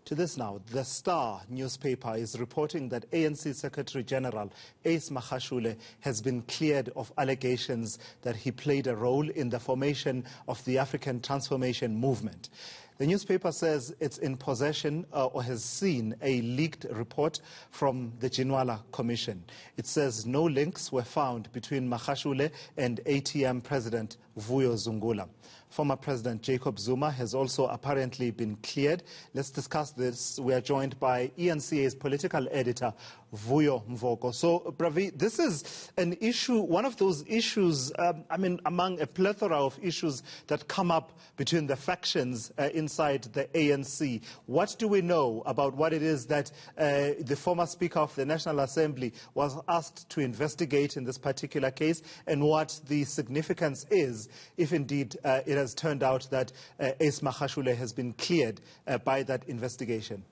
To this now, the Star newspaper is reporting that ANC Secretary-General Magashule has been cleared of allegations that he played a role in the formation of the African Transformation Movement. The newspaper says it's in possession or has seen a leaked report from the Ginwala Commission. It says no links were found between Magashule and ATM President Vuyo Mvoko. Former President Jacob Zuma has also apparently been cleared. Let's discuss this. We are joined by eNCA's political editor, Vuyo Mvoko. So, Bravi, this is an issue, one of those issues, among a plethora of issues that come up between the factions inside the ANC. What do we know about what it is that the former Speaker of the National Assembly was asked to investigate in this particular case, and what the significance is, if indeed it has turned out that Magashule has been cleared by that investigation?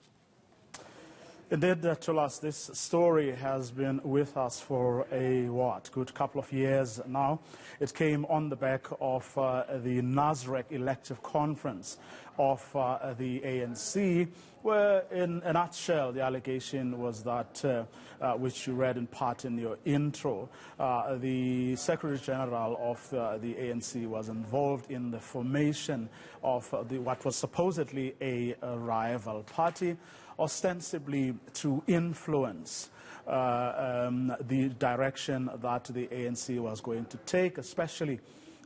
Indeed, Tulas, this story has been with us for a good couple of years now. It came on the back of the Nasrec elective conference of the ANC, where, in a nutshell, the allegation was that, which you read in part in your intro, the Secretary-General of the ANC was involved in the formation of what was supposedly a rival party, ostensibly to influence the direction that the ANC was going to take, especially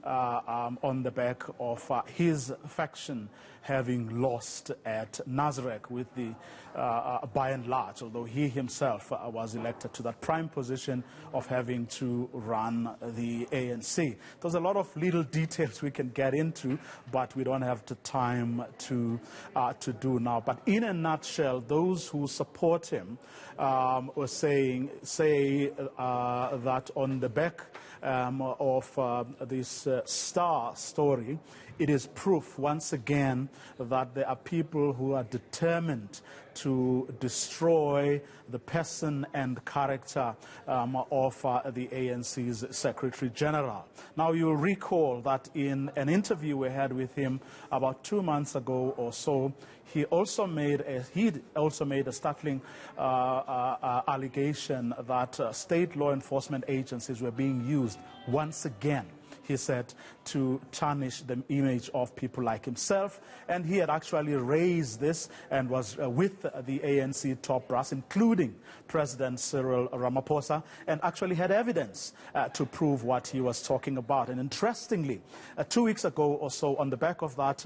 on the back of his faction having lost at Nasrec with the, by and large, although he himself was elected to that prime position of having to run the ANC. There's a lot of little details we can get into, but we don't have the time to do now. But in a nutshell, those who support him were say that on the back of this Star story, it is proof once again that there are people who are determined to destroy the person and character of the ANC's Secretary-General. Now, you'll recall that in an interview we had with him about 2 months ago or so, he also made a startling allegation that state law enforcement agencies were being used once again, he said, to tarnish the image of people like himself. And he had actually raised this and was with the ANC top brass, including President Cyril Ramaphosa, and actually had evidence to prove what he was talking about. And interestingly, 2 weeks ago or so, on the back of that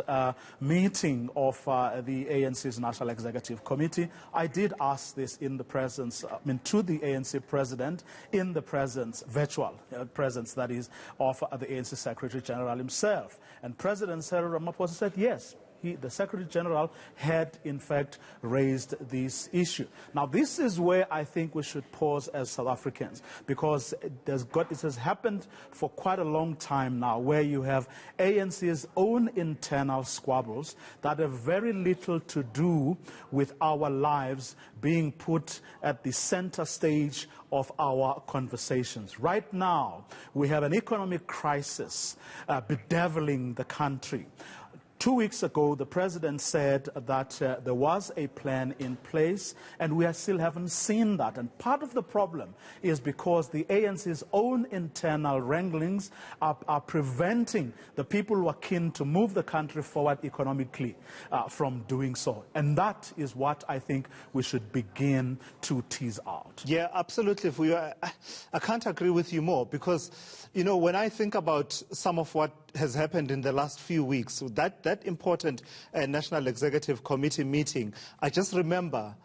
meeting of the ANC's National Executive Committee, I did ask this in the presence, to the ANC president, in the presence, virtual presence, that is, of the ANC Secretary-General himself. And President Cyril Ramaphosa said yes, the Secretary-General had in fact raised this issue. Now, this is where I think we should pause as South Africans, because it has happened for quite a long time now, where you have ANC's own internal squabbles that have very little to do with our lives being put at the center stage of our conversations. Right now, we have an economic crisis bedeviling the country. 2 weeks ago, the president said that there was a plan in place, and we still haven't seen that. And part of the problem is because the ANC's own internal wranglings are preventing the people who are keen to move the country forward economically from doing so. And that is what I think we should begin to tease out. Yeah, absolutely. I can't agree with you more, because, when I think about some of what has happened in the last few weeks, that important National Executive Committee meeting, I just remember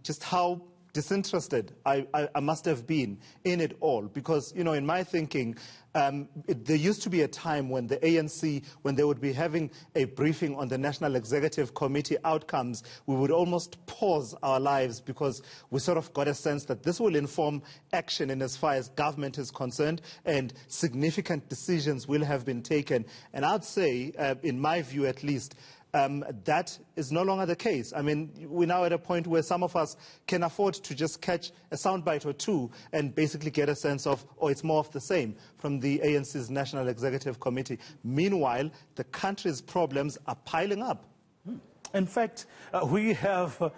just how disinterested I must have been in it all, because, in my thinking, there used to be a time when the ANC, when they would be having a briefing on the National Executive Committee outcomes, we would almost pause our lives, because we sort of got a sense that this will inform action in as far as government is concerned, and significant decisions will have been taken. And I'd say, in my view at least, that is no longer the case. We're now at a point where some of us can afford to just catch a soundbite or two and basically get a sense of, it's more of the same from the ANC's National Executive Committee. Meanwhile, the country's problems are piling up. In fact, we have,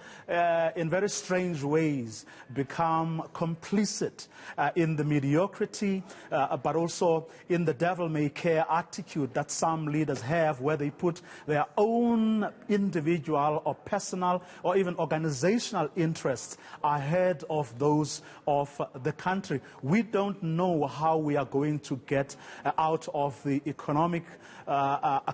in very strange ways, become complicit in the mediocrity, but also in the devil-may-care attitude that some leaders have, where they put their own individual or personal or even organizational interests ahead of those of the country. We don't know how we are going to get out of the economic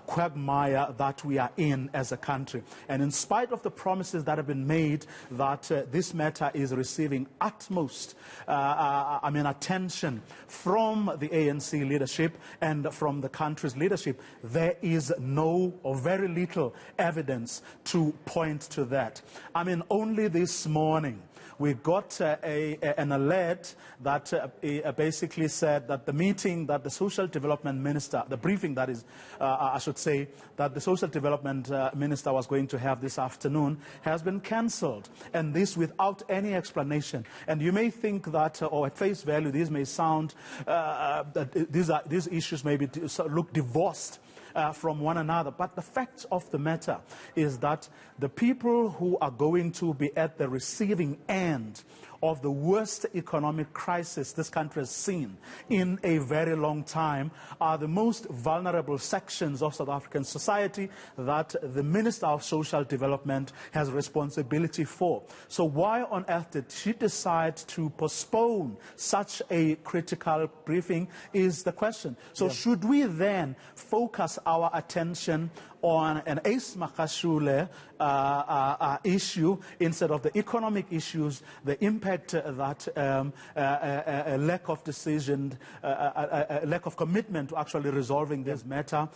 quagmire that we are in as a country. And in spite of the promises that have been made that this matter is receiving utmost attention from the ANC leadership and from the country's leadership, there is no or very little evidence to point to that. Only this morning we got an alert that basically said that the meeting that the Social Development Minister, the briefing that is, I should say, that the Social Development Minister was going to have this afternoon has been cancelled, and this without any explanation. And you may think that, or at face value, these may sound, that these issues may look divorced from one another. But the fact of the matter is that the people who are going to be at the receiving end of the worst economic crisis this country has seen in a very long time are the most vulnerable sections of South African society that the Minister of Social Development has responsibility for. So why on earth did she decide to postpone such a critical briefing is the question. So should we then focus our attention on an Ace Magashule issue instead of the economic issues, the impact that a lack of decision, a lack of commitment to actually resolving this matter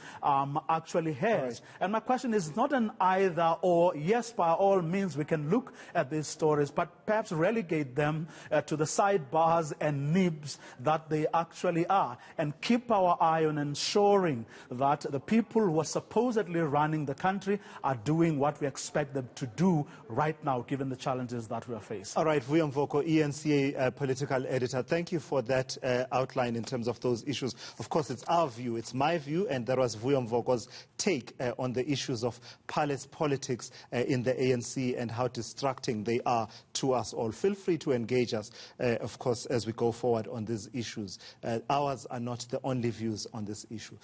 actually has. Right. And my question is not an either or. Yes, by all means, we can look at these stories, but perhaps relegate them to the sidebars and nibs that they actually are, and keep our eye on ensuring that the people who are supposedly running the country are doing what we expect them to do right now, given the challenges that we are facing. All right, Vuyo Mvoko, eNCA political editor, thank you for that outline in terms of those issues. Of course, it's our view, it's my view, and that was Vuyo Mvoko's take on the issues of palace politics in the ANC and how distracting they are to us all. Feel free to engage us, of course, as we go forward on these issues. Ours are not the only views on this issue.